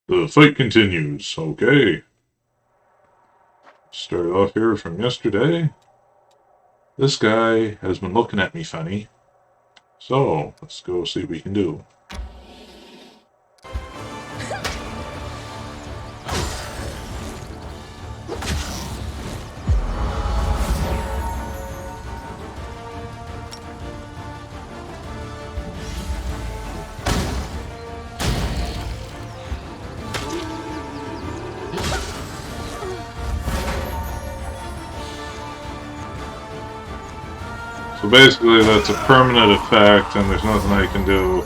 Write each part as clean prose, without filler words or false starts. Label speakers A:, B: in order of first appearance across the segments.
A: The fight continues. Okay. Start off here from yesterday. This guy has been looking at me funny. So, let's go see what we can do. So basically that's a permanent effect and there's nothing I can do.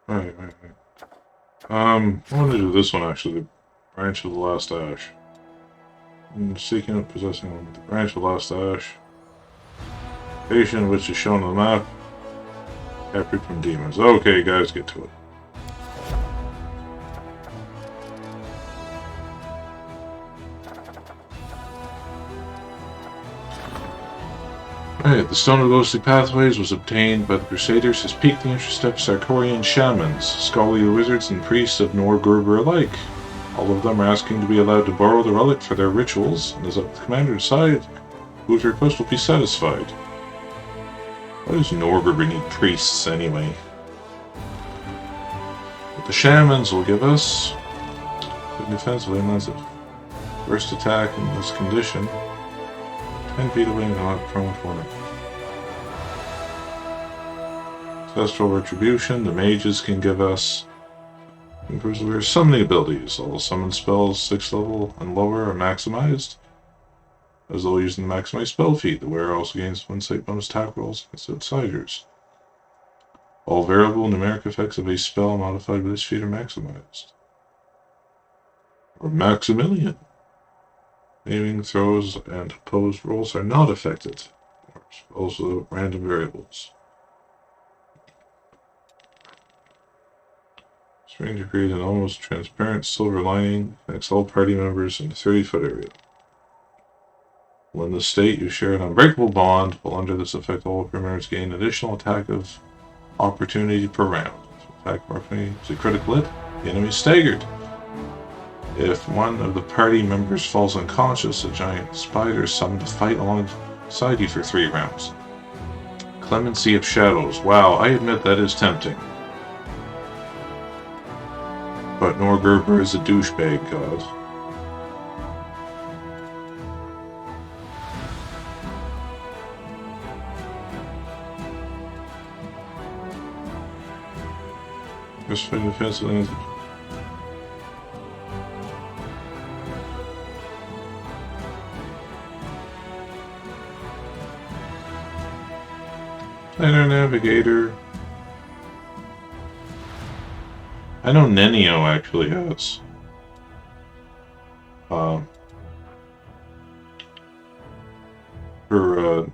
A: Right. I want to do this one actually, the Branch of the Last Ash. I'm seeking out possessing the Branch of the Last Ash. Patient, which is shown on the map. Captured from demons. Okay, guys, get to it. Right, the Stone of Ghostly Pathways was obtained by the Crusaders, has piqued the interest of Sarkorian shamans, scholarly wizards, and priests of Norgerber alike. All of them are asking to be allowed to borrow the relic for their rituals, and it is up to the commander to decide whose request will be satisfied. Why does Norgerber need priests anyway? What the shamans will give us defensively unless it first attack in this condition. 10 feet away and not prone corner. Ancestral Retribution, the mages can give us improves their summoning abilities. All summon spells 6th level and lower are maximized, as though using the maximized spell feat. The wearer also gains 1 save bonus attack rolls against outsiders. All variable numeric effects of a spell modified by this feat are maximized. Or Maximilian. Aiming, throws, and opposed rolls are not affected. Also random variables. Stranger create an almost transparent silver lining, connects all party members in a 30-foot area. When the state, you share an unbreakable bond, while under this effect all members gain additional attack of opportunity per round. If attack opportunity is a critical hit, the enemy is staggered. If one of the party members falls unconscious, a giant spider is summoned to fight alongside you for 3 rounds. Clemency of Shadows. Wow, I admit that is tempting. But Norgerber is a douchebag god. Just fighting defensively. Planner Navigator. I know Nenio actually has.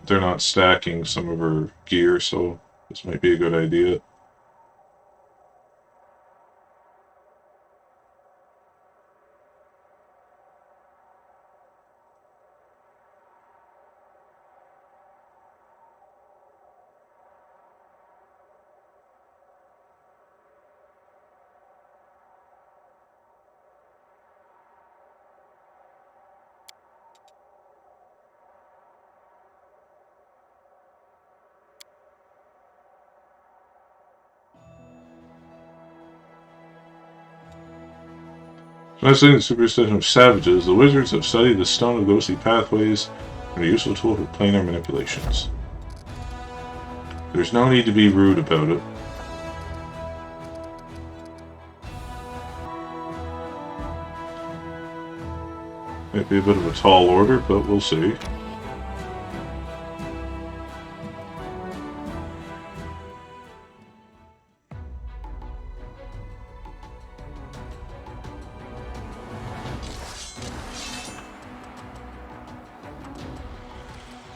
A: They're not stacking some of her gear, so this might be a good idea. Translating the superstition of savages, the wizards have studied the Stone of Ghostly Pathways and a useful tool for planar manipulations. There's no need to be rude about it. Might be a bit of a tall order, but we'll see.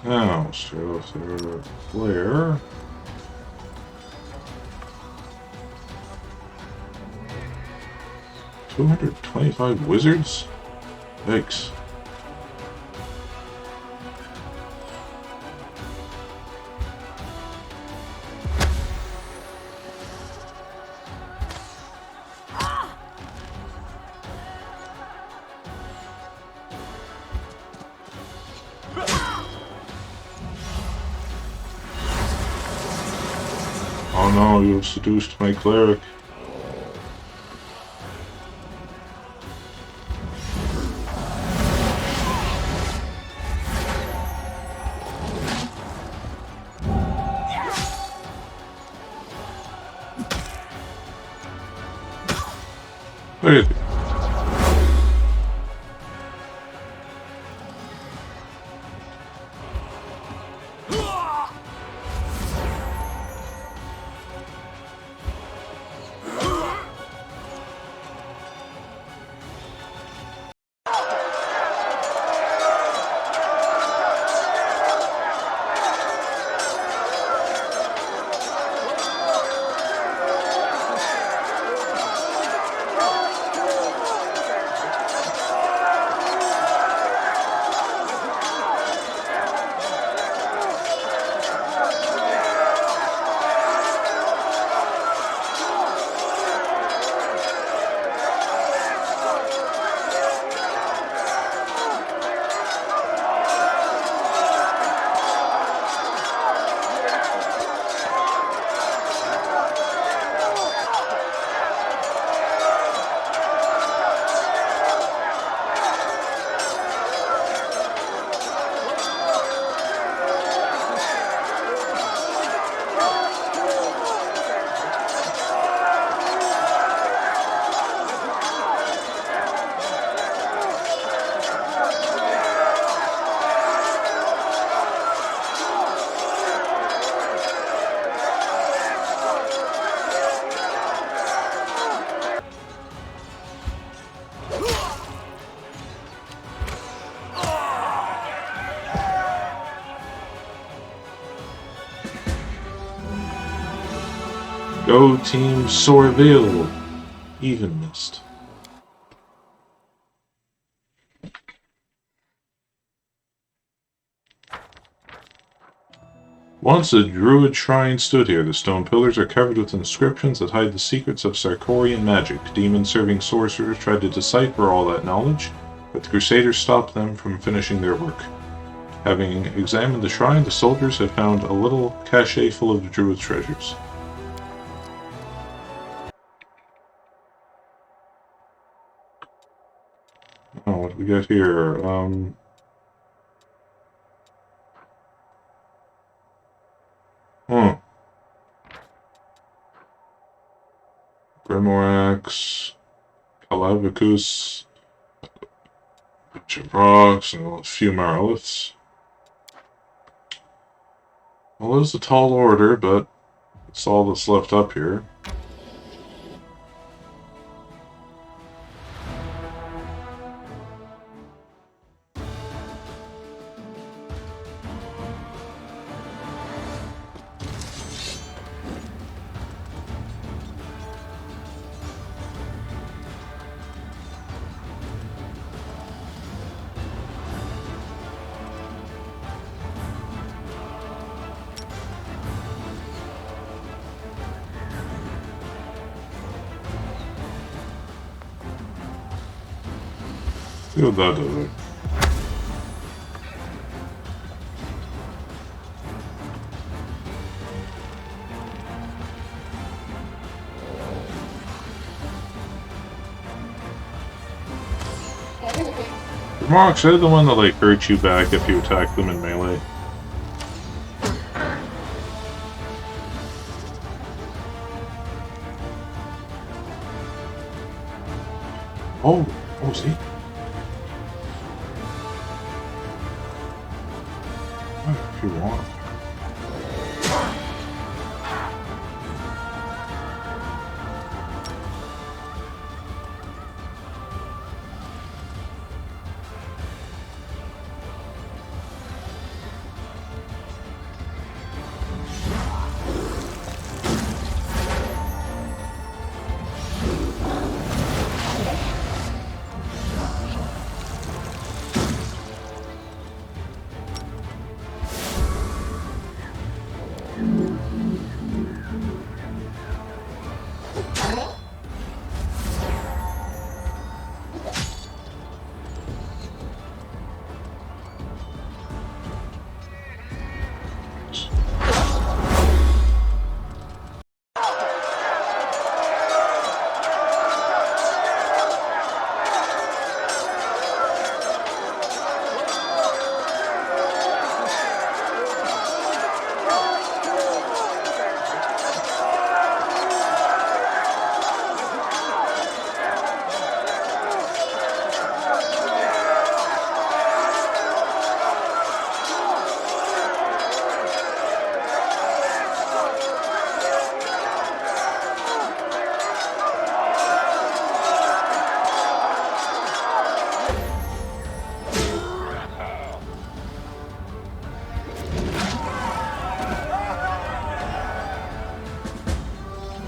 A: Now, straight off their flare. 225 wizards? Yikes. Oh no, you have seduced my cleric. Look at it. Go Team Sorville! Even missed. Once a druid shrine stood here. The stone pillars are covered with inscriptions that hide the secrets of Sarkorian magic. Demon-serving sorcerers tried to decipher all that knowledge, but the Crusaders stopped them from finishing their work. Having examined the shrine, the soldiers had found a little cache full of the druid's treasures. Oh, what do we got here? Grimoire Axe, Calavicus, a bunch of rocks, and a few monoliths. Well, there's a tall order, but it's all that's left up here. See what that does. Remarks, they're the one that like hurt you back if you attack them in melee. Oh, see? If you want.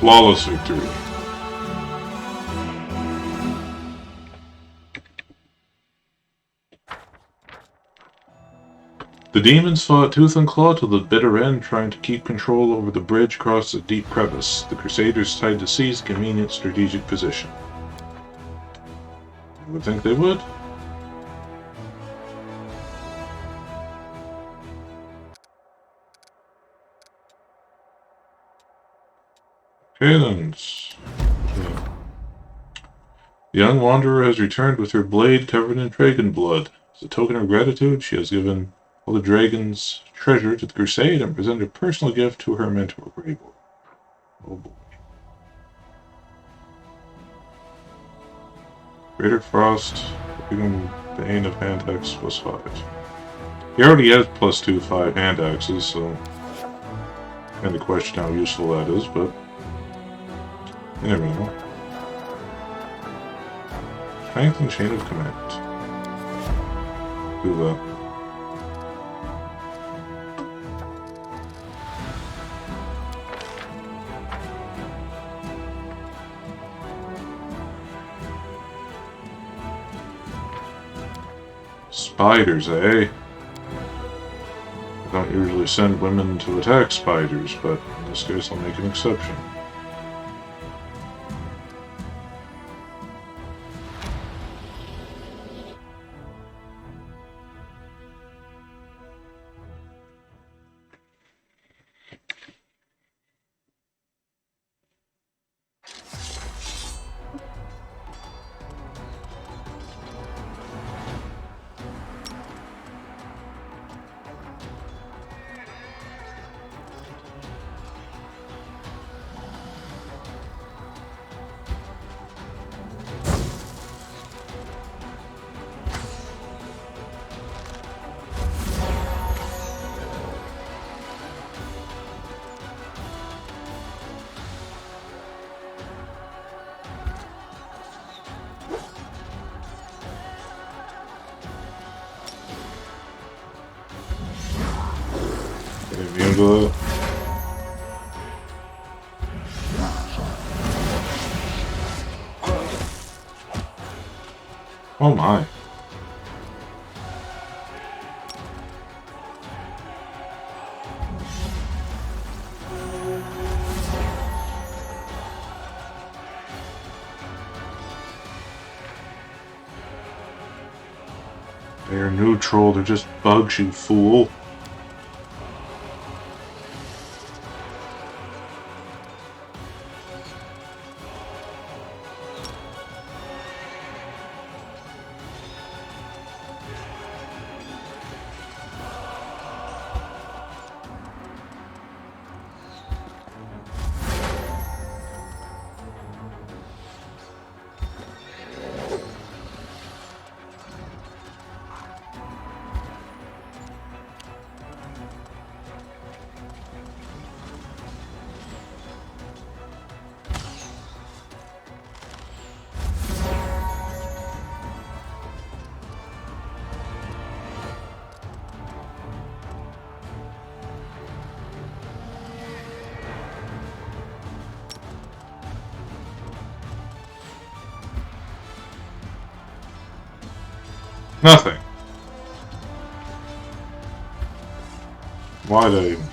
A: Flawless victory. The demons fought tooth and claw to the bitter end, trying to keep control over the bridge across a deep crevice. The Crusaders tried to seize a convenient strategic position. You would think they would. Okay then. Yeah. The young wanderer has returned with her blade covered in dragon blood. As a token of gratitude, she has given all the dragon's treasure to the crusade and presented a personal gift to her mentor, Grable. Oh boy. Greater Frost, become Bane of Hand Axe +5. He already has +2 5 hand axes, so kind of question how useful that is, but you never know. Strength and Chain of Command. Do that. Spiders, eh? I don't usually send women to attack spiders, but in this case I'll make an exception. Immune to that. Oh my. They're neutral, they're just bugs, you fool. Nothing. Why did I even...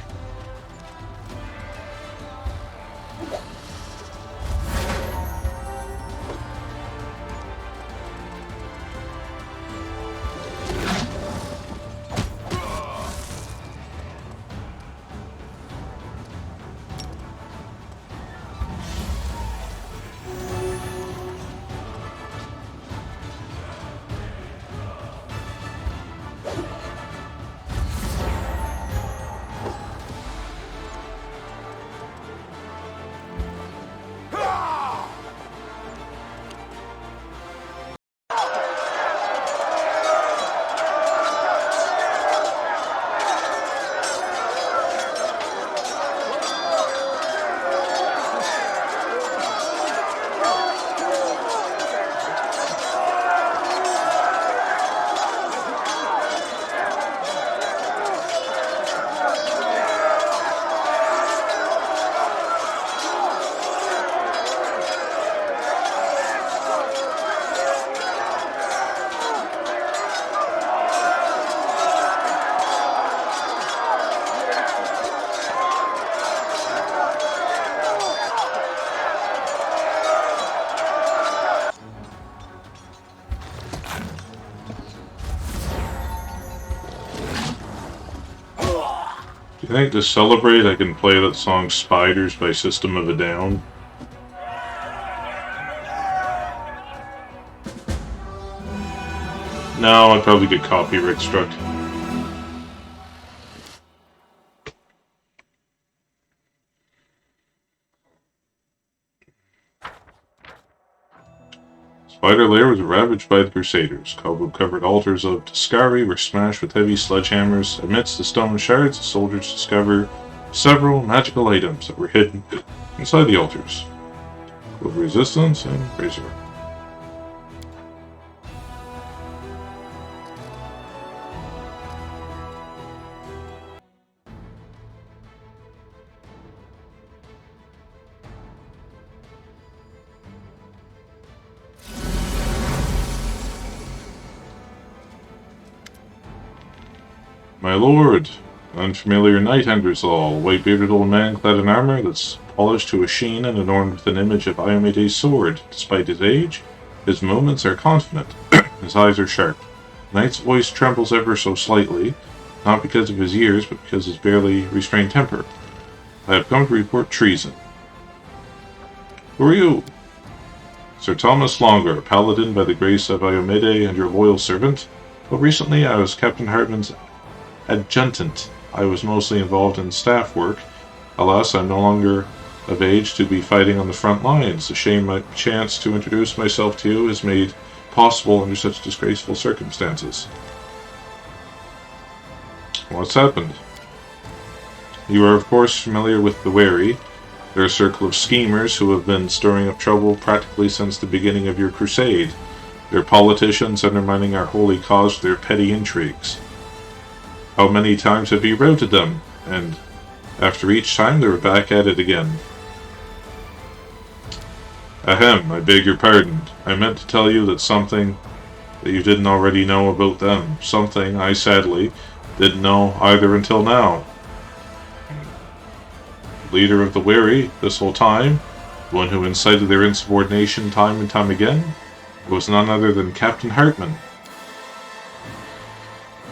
A: think to celebrate, I can play that song Spiders by System of a Down. No, I'd probably get copyright struck. Spider Lair was ravaged by the Crusaders. Cobweb-covered altars of Tascari were smashed with heavy sledgehammers. Amidst the stone shards, the soldiers discover several magical items that were hidden inside the altars. With resistance and razor. My lord, unfamiliar knight enters all, white-bearded old man clad in armor that's polished to a sheen and adorned with an image of Iomede's sword. Despite his age, his movements are confident, his eyes are sharp. The knight's voice trembles ever so slightly, not because of his years, but because of his barely restrained temper. I have come to report treason. Who are you? Sir Thomas Longer, paladin by the grace of Iomede and your loyal servant. But recently I was Captain Hartman's adjutant. I was mostly involved in staff work. Alas, I'm no longer of age to be fighting on the front lines. A shame my chance to introduce myself to you is made possible under such disgraceful circumstances. What's happened? You are of course familiar with the Wary. They're a circle of schemers who have been stirring up trouble practically since the beginning of your crusade. They're politicians undermining our holy cause with their petty intrigues. How many times have you routed them? And after each time they were back at it again. Ahem, I beg your pardon. I meant to tell you that something that you didn't already know about them. Something I sadly didn't know either until now. Leader of the Wary this whole time, the one who incited their insubordination time and time again, was none other than Captain Hartman.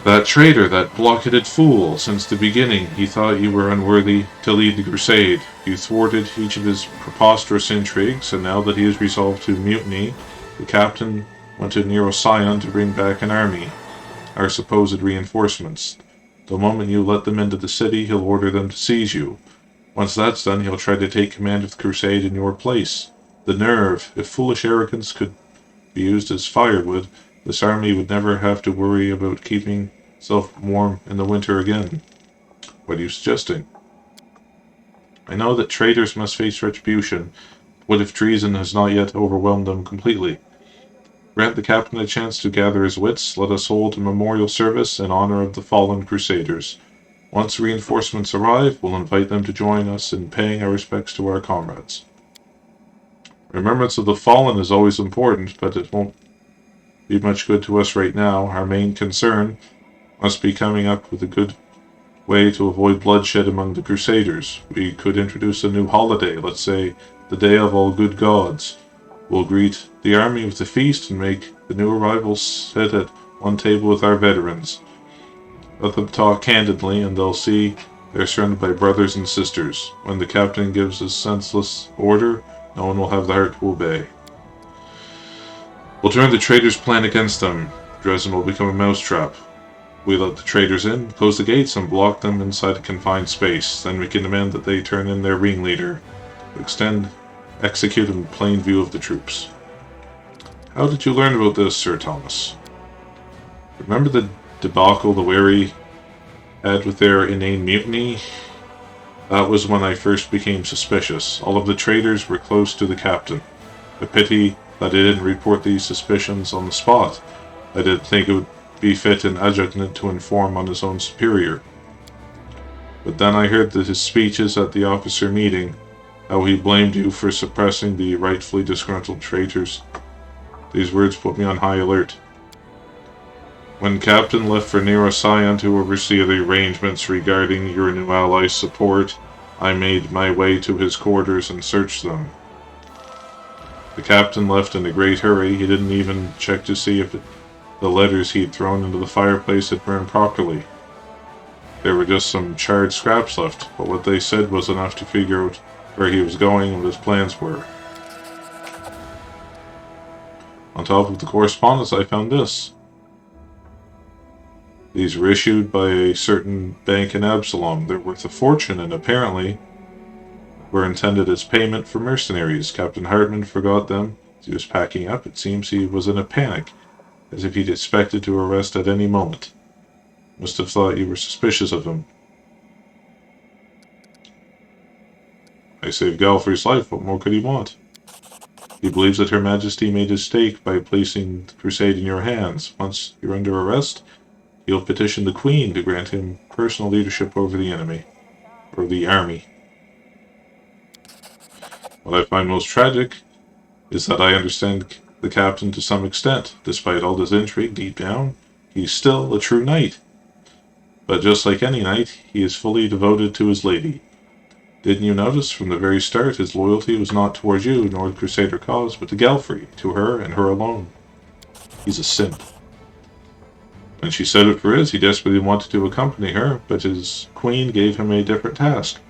A: That traitor, that blockheaded fool, since the beginning he thought you were unworthy to lead the crusade. You thwarted each of his preposterous intrigues, and now that he is resolved to mutiny, the captain went to Nero Scion to bring back an army, our supposed reinforcements. The moment you let them into the city, he'll order them to seize you. Once that's done, he'll try to take command of the crusade in your place. The nerve! If foolish arrogance could be used as firewood, this army would never have to worry about keeping itself warm in the winter again. What are you suggesting? I know that traitors must face retribution. What if treason has not yet overwhelmed them completely? Grant the captain a chance to gather his wits. Let us hold a memorial service in honor of the fallen crusaders. Once reinforcements arrive, we'll invite them to join us in paying our respects to our comrades. Remembrance of the fallen is always important, but it won't be much good to us right now. Our main concern must be coming up with a good way to avoid bloodshed among the Crusaders. We could introduce a new holiday, let's say the Day of All Good Gods. We'll greet the army with a feast and make the new arrivals sit at one table with our veterans. Let them talk candidly, and they'll see they're surrounded by brothers and sisters. When the captain gives a senseless order, no one will have the heart to obey. We'll turn the traitors' plan against them. Dresden will become a mousetrap. We let the traitors in, close the gates, and block them inside a confined space. Then we can demand that they turn in their ringleader. Execute in plain view of the troops. How did you learn about this, Sir Thomas? Remember the debacle the Wary had with their inane mutiny? That was when I first became suspicious. All of the traitors were close to the captain. A pity that I didn't report these suspicions on the spot. I didn't think it would be fit an adjutant to inform on his own superior. But then I heard that his speeches at the officer meeting, how he blamed you for suppressing the rightfully disgruntled traitors. These words put me on high alert. When Captain left for Nero Scion to oversee the arrangements regarding your new ally's support, I made my way to his quarters and searched them. The captain left in a great hurry. He didn't even check to see if the letters he'd thrown into the fireplace had burned properly. There were just some charred scraps left, but what they said was enough to figure out where he was going and what his plans were. On top of the correspondence, I found this. These were issued by a certain bank in Absalom. They're worth a fortune and apparently were intended as payment for mercenaries. Captain Hartman forgot them as he was packing up. It seems he was in a panic, as if he'd expected to arrest at any moment. Must have thought you were suspicious of him. I saved Galfrey's life. What more could he want? He believes that Her Majesty made his stake by placing the crusade in your hands. Once you're under arrest, he'll petition the Queen to grant him personal leadership over the enemy, or the army. What I find most tragic is that I understand the captain to some extent. Despite all this intrigue deep down, he's still a true knight. But just like any knight, he is fully devoted to his lady. Didn't you notice from the very start his loyalty was not towards you nor the Crusader cause, but to Galfrey, to her and her alone? He's a simp. When she set out for Iz, he desperately wanted to accompany her, but his queen gave him a different task.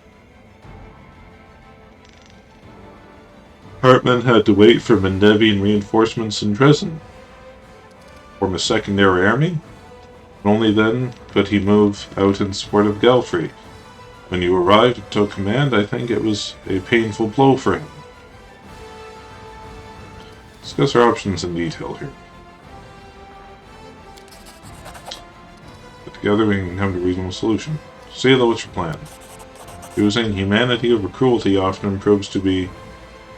A: Hartman had to wait for Mendevian reinforcements in Dresden. Form a secondary army? Only then could he move out in support of Galfrey. When you arrived and took command, I think it was a painful blow for him. Discuss our options in detail here. But together we can come to a reasonable solution. Sayla, what's your plan? Choosing humanity over cruelty often proves to be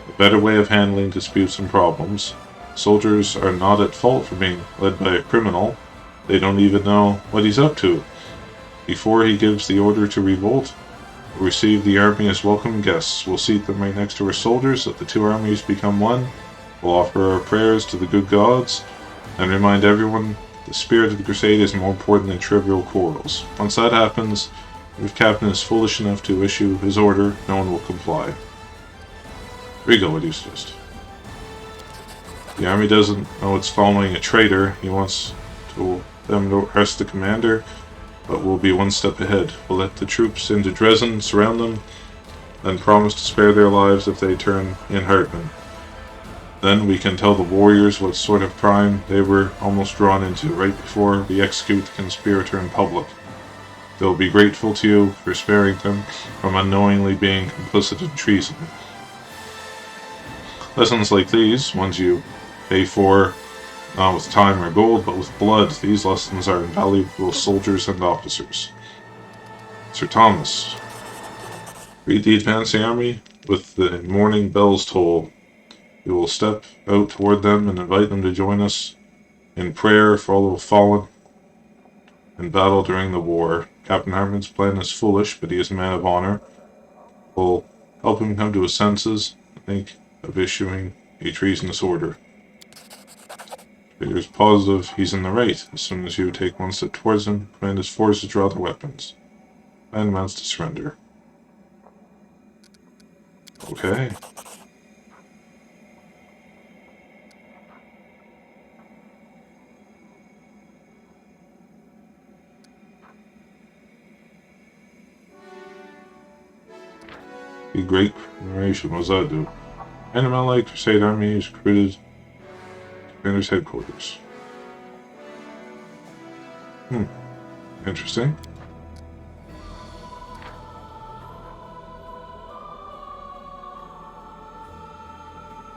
A: a better way of handling disputes and problems. Soldiers are not at fault for being led by a criminal. They don't even know what he's up to. Before he gives the order to revolt, we'll receive the army as welcome guests. We'll seat them right next to our soldiers, let the two armies become one. We'll offer our prayers to the good gods, and remind everyone the spirit of the crusade is more important than trivial quarrels. Once that happens, if Captain is foolish enough to issue his order, no one will comply. Rigo, what do you suggest? The army doesn't know it's following a traitor. He wants them to arrest the commander, but we'll be one step ahead. We'll let the troops into Dresden, surround them, then promise to spare their lives if they turn in Hartman. Then we can tell the warriors what sort of crime they were almost drawn into right before we execute the conspirator in public. They'll be grateful to you for sparing them from unknowingly being complicit in treason. Lessons like these, ones you pay for not with time or gold, but with blood, these lessons are invaluable soldiers and officers. Sir Thomas, read the advancing army with the morning bells toll. We will step out toward them and invite them to join us in prayer for all who have fallen in battle during the war. Captain Hartman's plan is foolish, but he is a man of honor. We'll help him come to his senses and think of issuing a treasonous order. Trader's positive he's in the right. As soon as you take one step towards him, command his forces to draw their weapons. Man demands to surrender. Okay. The Great Narration, what does that do? Animal-like Crusade army is recruited to Commander's headquarters. Interesting.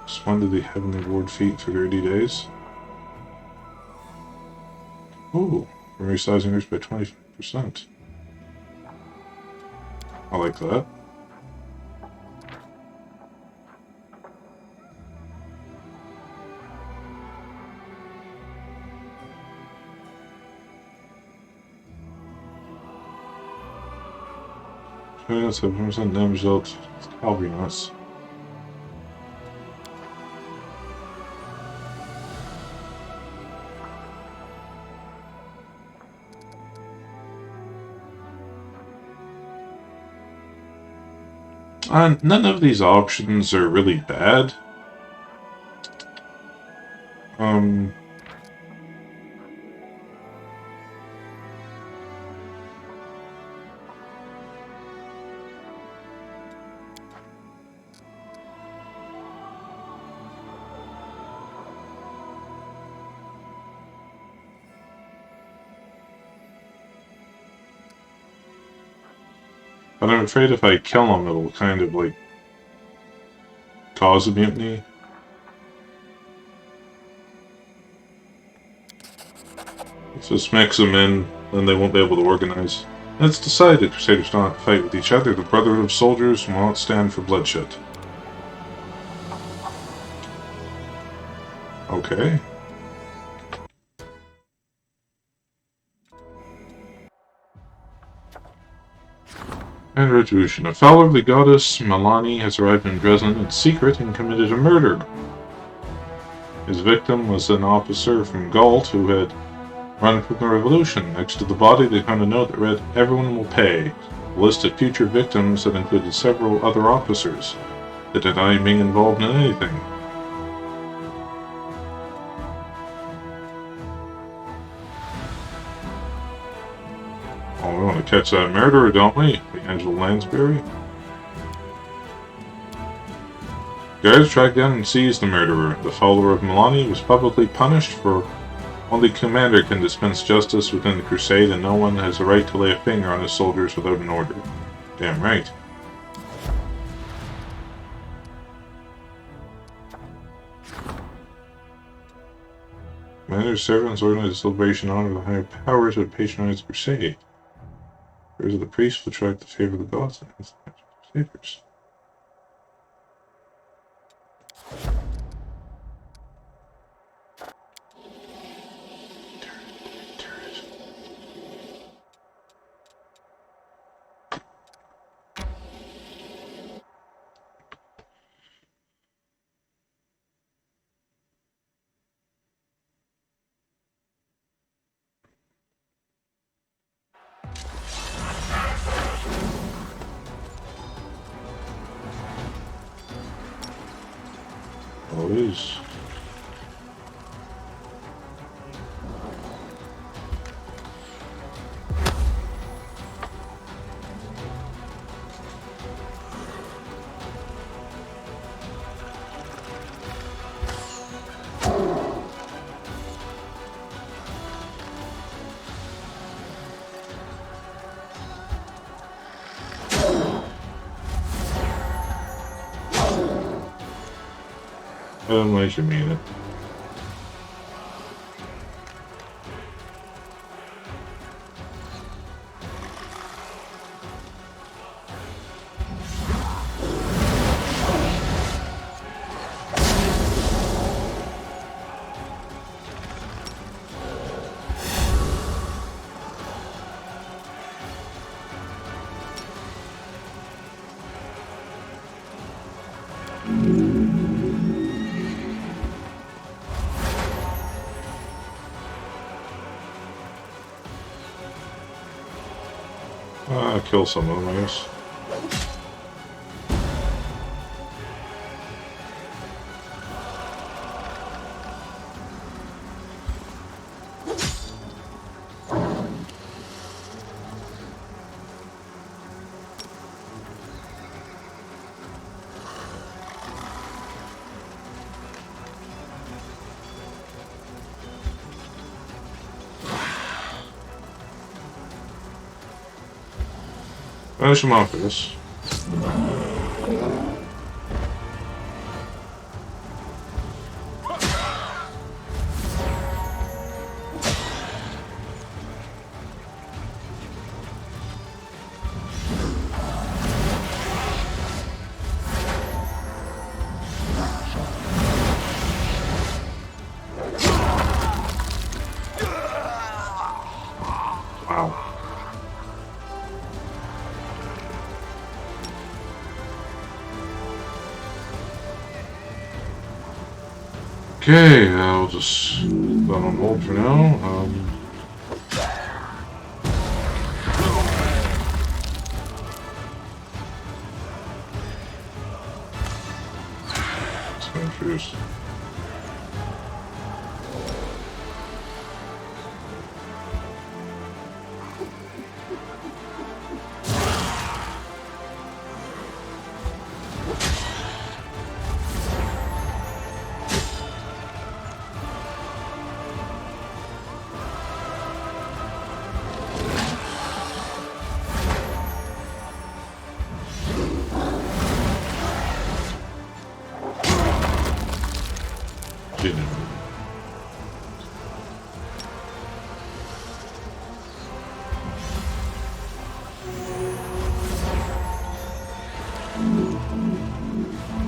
A: Respond to the Heavenly Ward feat for 30 days. Ooh, memory size increased by 25%. I like that. That's 7% damage dealt to cavalry units. None of these options are really bad. But I'm afraid if I kill him, it'll kind of, like, cause a mutiny. Let's just mix them in, then they won't be able to organize. It's decided Crusaders do not fight with each other. The Brotherhood of Soldiers will not stand for bloodshed. Okay. And retribution. A follower of the goddess Malani has arrived in Dresden in secret and committed a murder. His victim was an officer from Galt who had run from the revolution. Next to the body, they found a note that read, "Everyone will pay." A list of future victims that included several other officers. They deny being involved in anything. Oh, we want to catch that murderer, don't we? The Angela Lansbury. Guards tracked down and seized the murderer. The follower of Milani was publicly punished, for only commander can dispense justice within the crusade, and no one has the right to lay a finger on his soldiers without an order. Damn right. Commander's servants organize a celebration in honor of the higher powers who had patronized the crusade. Prayers of the priests will attract the favor of the gods and the crusaders. Oh, it is. I don't like you mean it. Kill some of them, I guess. Finish him off for this. Wow. Okay, I'll just put that on hold for now. Let's go introduce.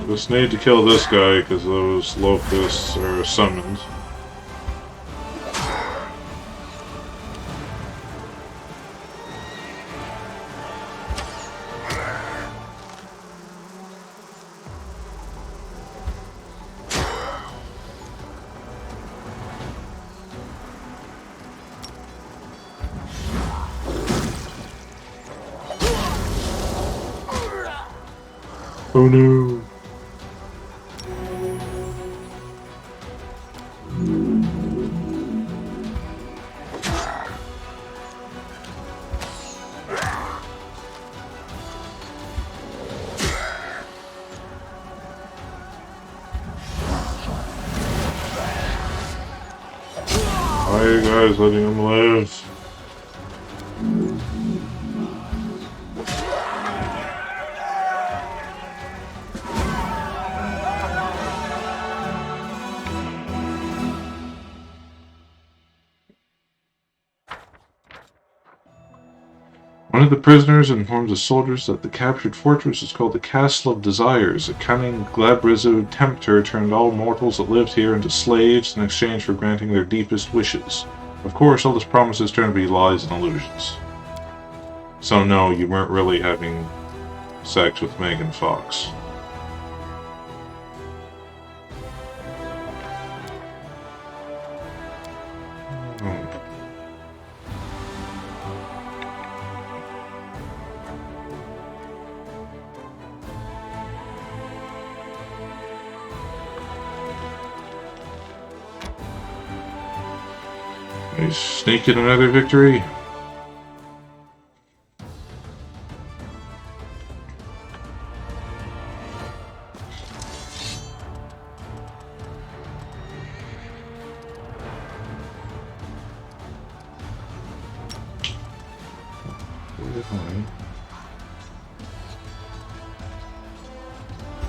A: Just need to kill this guy because those locusts are summoned. Oh no! Why are you guys letting him live? One of the prisoners informs the soldiers that the captured fortress is called the Castle of Desires. A cunning Glabrizo tempter turned all mortals that lived here into slaves in exchange for granting their deepest wishes. Of course, all his promises turn to be lies and illusions. So no, you weren't really having sex with Megan Fox. He's sneaking another victory.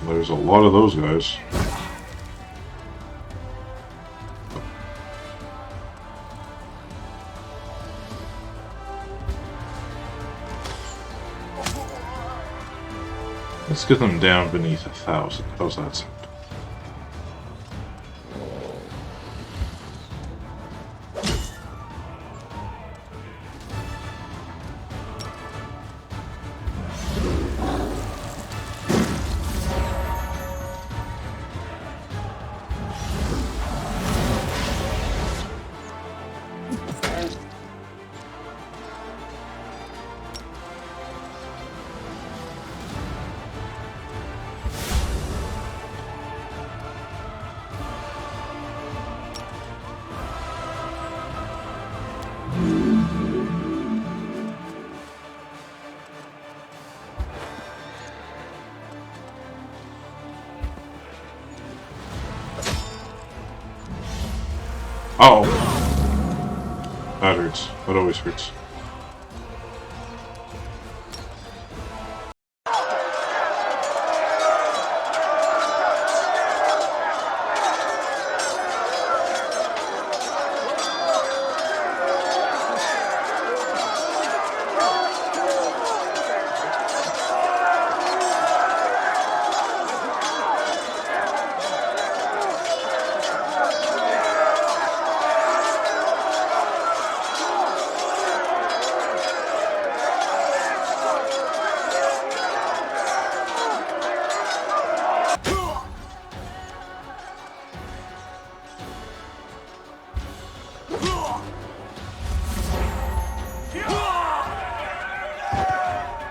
A: There's a lot of those guys. Let's get them down beneath 1,000. How's that sound? Oh! That hurts. That always hurts.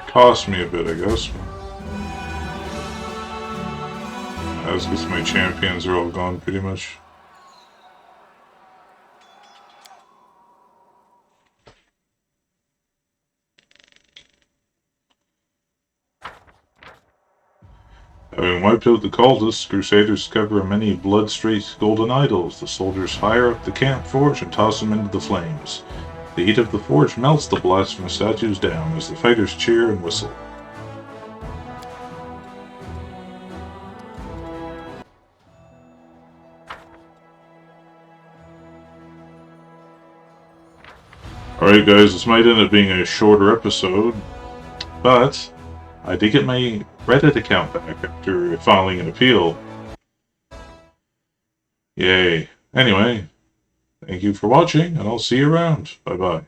A: Cost me a bit, I guess. As because my champions are all gone, pretty much. Having wiped out the cultists, Crusaders discover many blood-streaked golden idols. The soldiers fire up the camp forge and toss them into the flames. The heat of the forge melts the blasphemous statues down as the fighters cheer and whistle. Alright guys, this might end up being a shorter episode, but I did get my Reddit account back after filing an appeal. Yay. Anyway, thank you for watching, and I'll see you around. Bye-bye.